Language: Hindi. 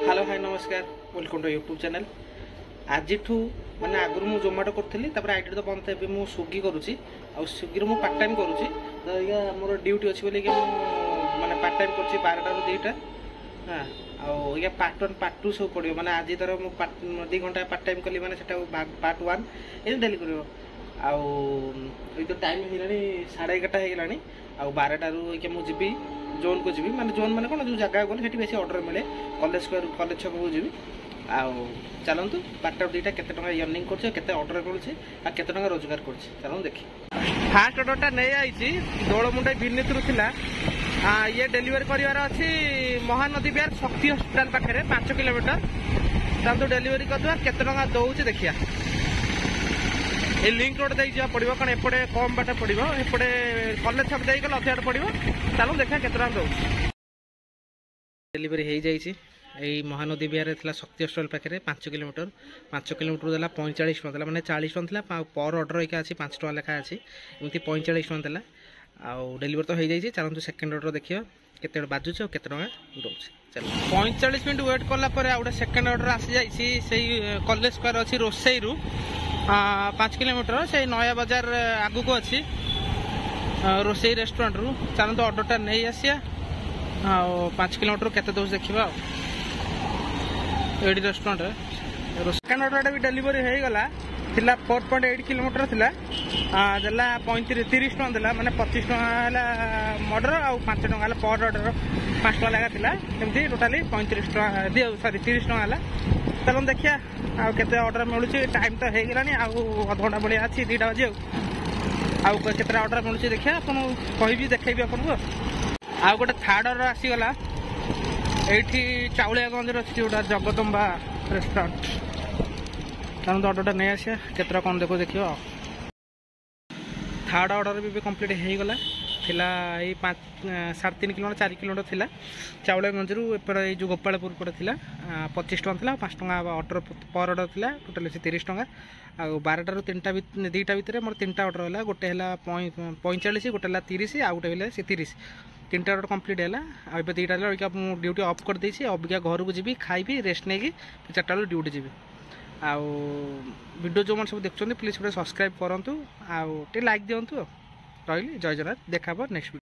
हेलो हाय नमस्कार वेलकम टू यूट्यूब चैनल। आज मैंने आगुरी मुझे जोमेटो करी आईडी तो बंद था मुझे स्विगी करुँची स्विगी मुझे पार्ट टाइम करुँची तो या मोर ड्यूटी अच्छी बोलिए मैंने पार्ट टाइम कर 12टा ରୁ 2ଟା हाँ आउ पार्ट 1 पार्ट 2 सब पड़ो मैंने आज धर मुझे 2 घंटा पार्ट टाइम कली मैंने पार्ट 1 ये डेली कर तो टाइम होगा 11:30 हो 12टा ରୁ मुझे जोन को जी मैंने जोन मैंने कौन जो जगह गले बेस अर्डर मिले कॉलेज छक को जी आउ चलतु 12टा ରୁ 2ଟା केते अर्निंग करते अर्डर मिलूँ केते रोजगार कर देखी फास्ट अर्डरटा नहीं आई दोलमुंडा विनीत था ये डेलीवरी करार अच्छी महानदी बिहार शक्ति हस्पिटाल पाखे 5 किलोमीटर तो डेलीवरी करदे केते दौर देखिया ये लिंक रोड दे जा पड़ो कारण एपटे कम बाट पड़ो एपटे कॉलेज छक दे गले अधिक पड़ो चलो देखा केते दौ डेलीवरी हो जाइए यही महानदी बिहार थी शक्ति हस्पिटाल पाखे 5 किलोमीटर 5 किलोमीटर देला 45 टका मैंने 40 टका पर अर्डर एक अच्छी 5 टका लेखा अच्छी एमती 45 टका देला आउ डेलीवरी तो हो जाइए चलते सेकेंड अर्डर देखिए केते बाजुचे और केते टका दौर चलो 45 मिनट वेट कलापर आउ गोटे सेकेंड अर्डर आसी जाइए कॉलेज स्क्वायर अच्छी रोसई रु 5 किलोमीटर से नया बजार आगु को अच्छी रोसई रेस्टोरेंट रु चलते अर्डरटा नहीं आसिया 5 किलोमीटर केते दौर देखा एडी रेस्टोरेंट सेकेंड अर्डर भी डेलीवरी हो गला 4.8 किलोमीटर थी देला 30 टका देला माने 25 टका मर्डर आउ 5 टका पर अर्डर 5 टका लगा था एमती टोटाली 35 टका सॉरी 30 टका है चलो देखिया आउ केते ऑर्डर मिलूँ टाइम तो हो गलानी आउ अधघंटा भाई अच्छी 2टा बजे आउ केते ऑर्डर मिलूँ देखिया आपन कहि देखेबी आपको आउ गोटे थर्ड ऑर्डर आसीगला एठी चाउलियागंज अच्छी गोटा जगदम्बा रेस्टोरेंट चलो ऑर्डरटा नहीं आसिया केतरा कौन देखो देखियो थर्ड ऑर्डर भी कंप्लीट हो गला थिला 3.5 किलोमीटर 4 किलोमीटर थिला चाउलियागंज रु एपर जो गोपालपुर पड़े थिला 25 टका थिला 5 टका ऑर्डर पर ऑर्डर थिला टोटल 30 टका आ 12टा ରୁ 2टा भितर मोर 3टा ऑर्डर है गोटे है 45 गोटे है 30 आ गोटे है 30 3टा ऑर्डर कंप्लीट है अब 2टा ड्यूटी ऑफ कर देछि अबिका घर को जी खाइबी रेस्ट नहीं 4टा ड्यूटी जी आउ वीडियो जो मन सब देखते प्लीज गोटे सब्सक्राइब करूँ आउ लाइक दिंतु रही जय जगन्नाथ देखा नेक्स्ट वीडियो।